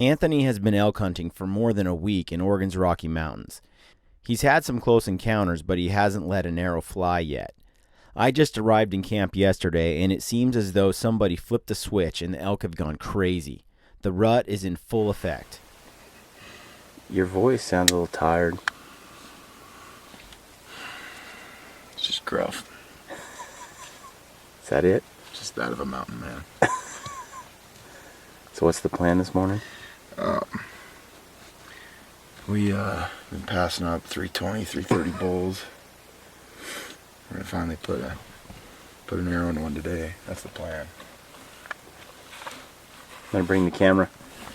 Anthony has been elk hunting for more than a week in Oregon's Rocky Mountains. He's had some close encounters, but he hasn't let an arrow fly yet. I just arrived in camp yesterday, and it seems as though somebody flipped a switch and the elk have gone crazy. The rut is in full effect. Your voice sounds a little tired. It's just gruff. Is that it? Just that of a mountain man. So what's the plan this morning? We've been passing up 320, 330 bulls. We're gonna finally put an arrow in one today. That's the plan. I'm gonna bring the camera.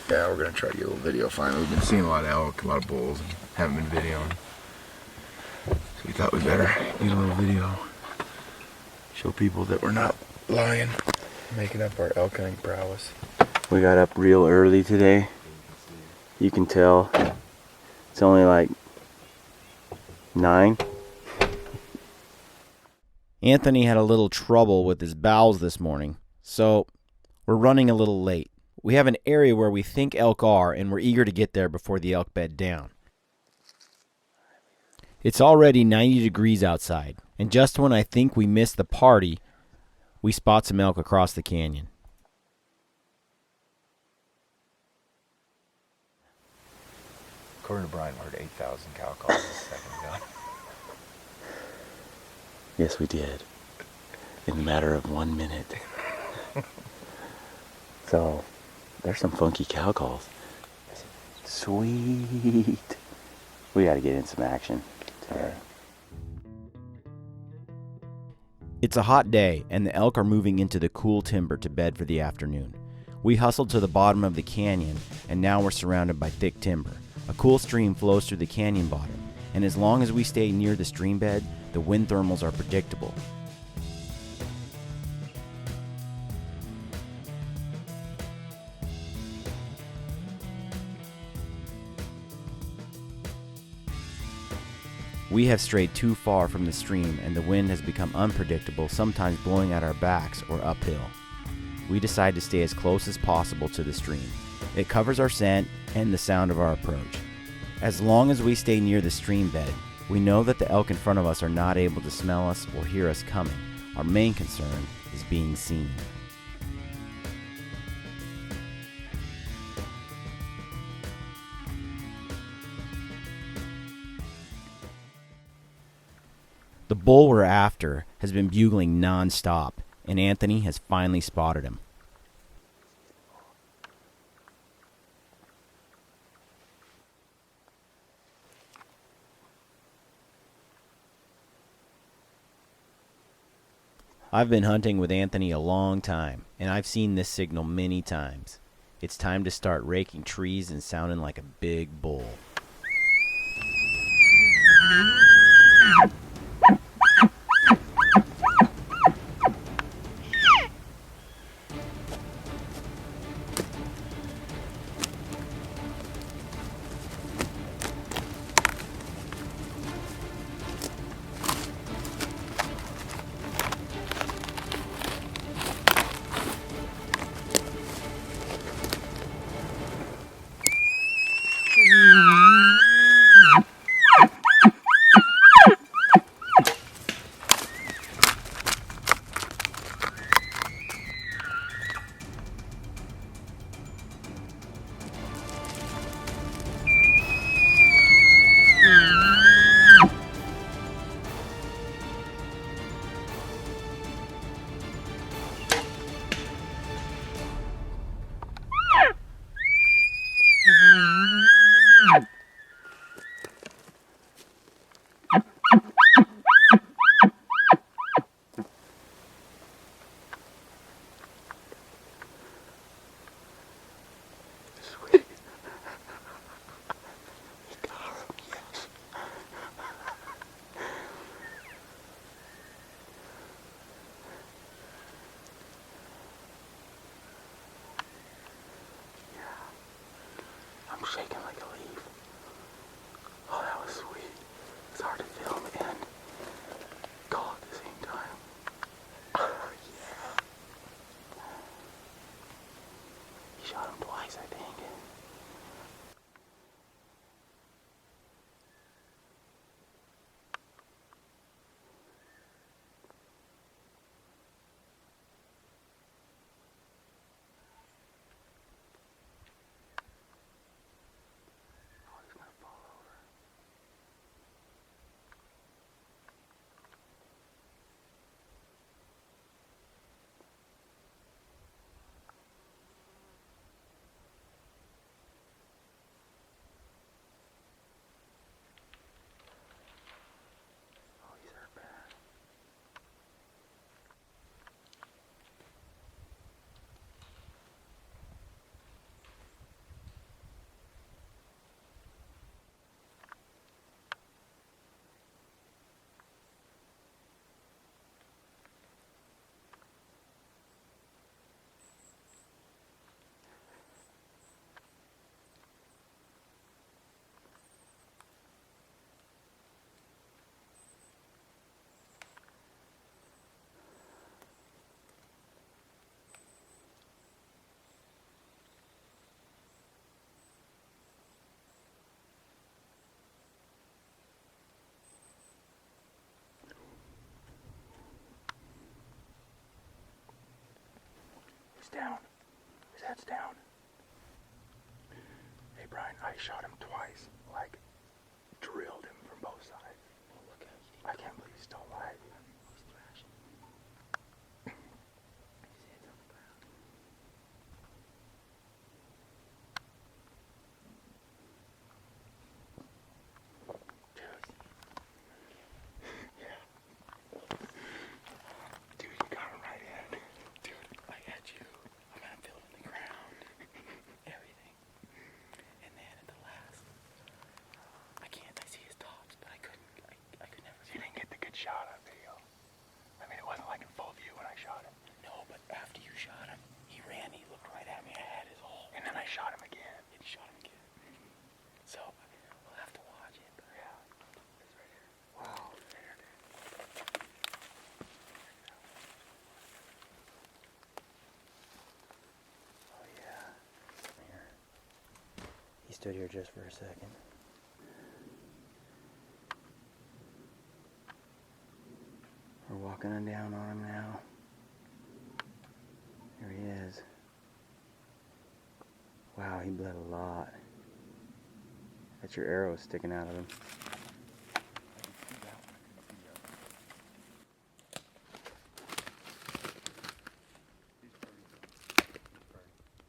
Yeah, we're gonna try to get a little video finally. We've been seeing a lot of elk, a lot of bulls, and haven't been videoing. So we thought we'd better get a little video. Show people that we're not lying, making up our elk hunting prowess. We got up real early today. You can tell it's only like 9. Anthony had a little trouble with his bowels this morning, so we're running a little late. We have an area where we think elk are, and we're eager to get there before the elk bed down. It's already 90 degrees outside, and just when I think we missed the party, we spot some elk across the canyon. According to Brian, we heard 8,000 cow calls a second ago. Yes, we did. In a matter of 1 minute. So, there's some funky cow calls. Sweet. We gotta get in some action today. It's a hot day, and the elk are moving into the cool timber to bed for the afternoon. We hustled to the bottom of the canyon, and now we're surrounded by thick timber. A cool stream flows through the canyon bottom, and as long as we stay near the stream bed, the wind thermals are predictable. We have strayed too far from the stream, and the wind has become unpredictable, sometimes blowing at our backs or uphill. We decide to stay as close as possible to the stream. It covers our scent and the sound of our approach. As long as we stay near the stream bed, we know that the elk in front of us are not able to smell us or hear us coming. Our main concern is being seen. The bull we're after has been bugling non-stop, and Anthony has finally spotted him. I've been hunting with Anthony a long time, and I've seen this signal many times. It's time to start raking trees and sounding like a big bull. He's down. His head's down. Hey Brian, I shot him twice. Like, drilled him from both sides. Oh, look at him. I can't believe he's still alive. He's thrashing. His head's on the ground. Dude. Yeah. Dude, you got him right in. Dude, I had you. I'm gonna feel it in the ground. Everything. And then at the last, I see his tops, but I could never. You didn't get the good shot on video. I mean, it wasn't like in full view when I shot him. No, but after you shot him, he ran, he looked right at me, I had his hole. And then I shot him again. And he shot him again. So, we'll have to watch it. But yeah. It's right here. Wow. There, dude. Oh yeah. Here. He stood here just for a second. We're walking on down on him now. Here he is. Wow, he bled a lot. That's your arrow sticking out of him.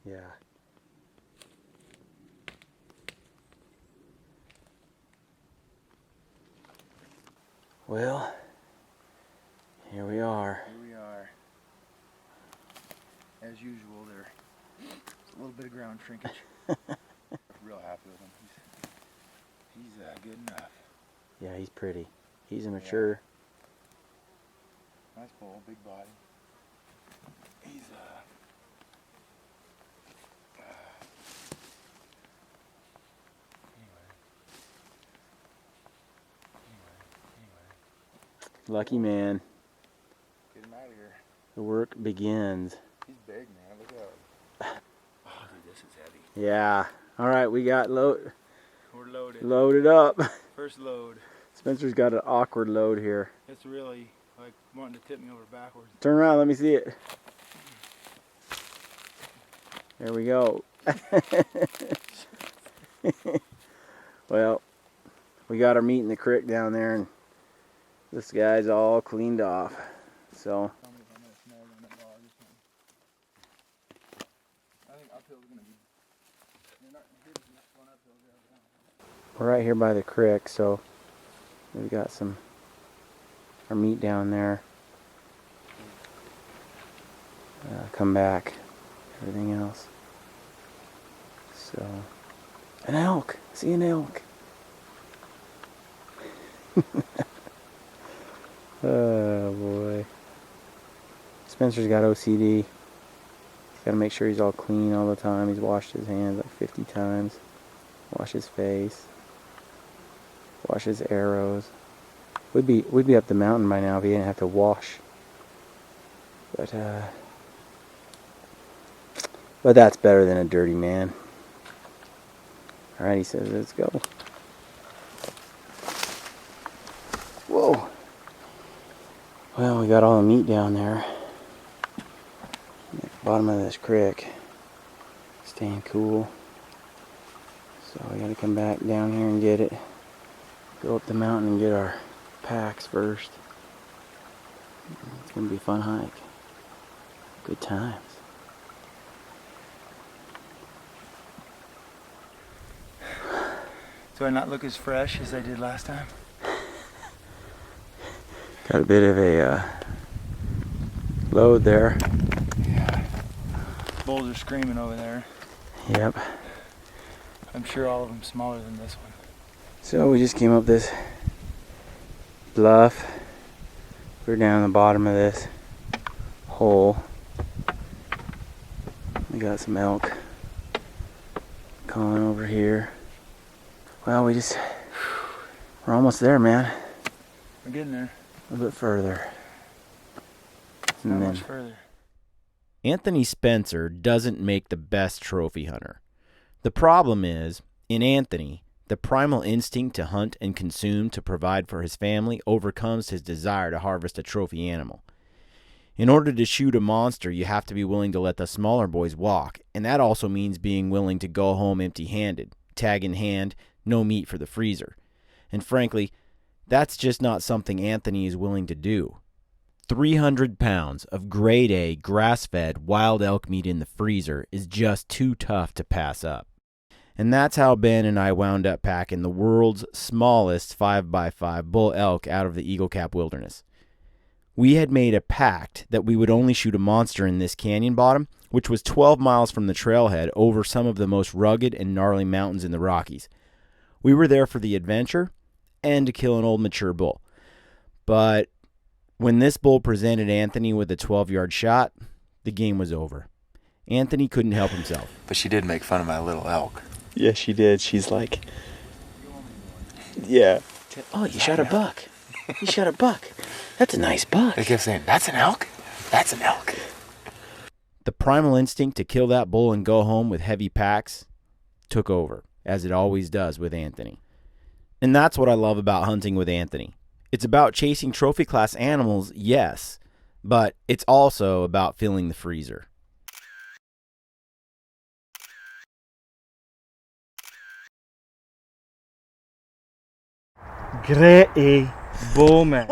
Yeah. Well, here we are. Here we are. As usual, there's a little bit of ground shrinkage. Real happy with him. He's good enough. Yeah, he's pretty. He's a mature. Nice bull, big body. He's anyway. Lucky man. Get him out of here. The work begins. He's big, man. Look out. Oh, dude, this is heavy. Yeah. All right, we got We're loaded. loaded up. First load. Spencer's got an awkward load here. It's really like wanting to tip me over backwards. Turn around, let me see it. There we go. Well, we got our meat in the creek down there, and this guy's all cleaned off. So Tell me if I'm gonna snag on that log or something. I think uphill's gonna be. You're not going uphill there. we're right here by the creek, so we got our meat down there. Come back, everything else. So, an elk. See an elk. Oh boy. Spencer's got OCD. He's got to make sure he's all clean all the time. He's washed his hands like 50 times. Wash his face. Wash his arrows. We'd be up the mountain by now if he didn't have to wash. But that's better than a dirty man. Alright, he says, let's go. Whoa. Well, we got all the meat down there. At the bottom of this creek. Staying cool. So we gotta come back down here and get it. Go up the mountain and get our packs first. It's gonna be a fun hike. Good times. Do I not look as fresh as I did last time? Got a bit of a load there. Yeah. Bulls are screaming over there. Yep. I'm sure all of them smaller than this one. So we just came up this bluff. We're down the bottom of this hole. We got some elk calling over here. Well, we're almost there, man. We're getting there. A little bit further. Not much further. Anthony Spencer doesn't make the best trophy hunter. The problem is, in Anthony, the primal instinct to hunt and consume to provide for his family overcomes his desire to harvest a trophy animal. In order to shoot a monster, you have to be willing to let the smaller boys walk, and that also means being willing to go home empty-handed, tag in hand, no meat for the freezer. And frankly, that's just not something Anthony is willing to do. 300 pounds of grade A, grass-fed, wild elk meat in the freezer is just too tough to pass up. And that's how Ben and I wound up packing the world's smallest 5x5 bull elk out of the Eagle Cap Wilderness. We had made a pact that we would only shoot a monster in this canyon bottom, which was 12 miles from the trailhead over some of the most rugged and gnarly mountains in the Rockies. We were there for the adventure and to kill an old mature bull. But when this bull presented Anthony with a 12-yard shot, the game was over. Anthony couldn't help himself. But she did make fun of my little elk. Yeah, she did. She's like, yeah. Oh, you shot a buck. You shot a buck. That's a nice buck. They kept saying, that's an elk? That's an elk. The primal instinct to kill that bull and go home with heavy packs took over, as it always does with Anthony. And that's what I love about hunting with Anthony. It's about chasing trophy class animals, yes, but it's also about filling the freezer. Great bull, man.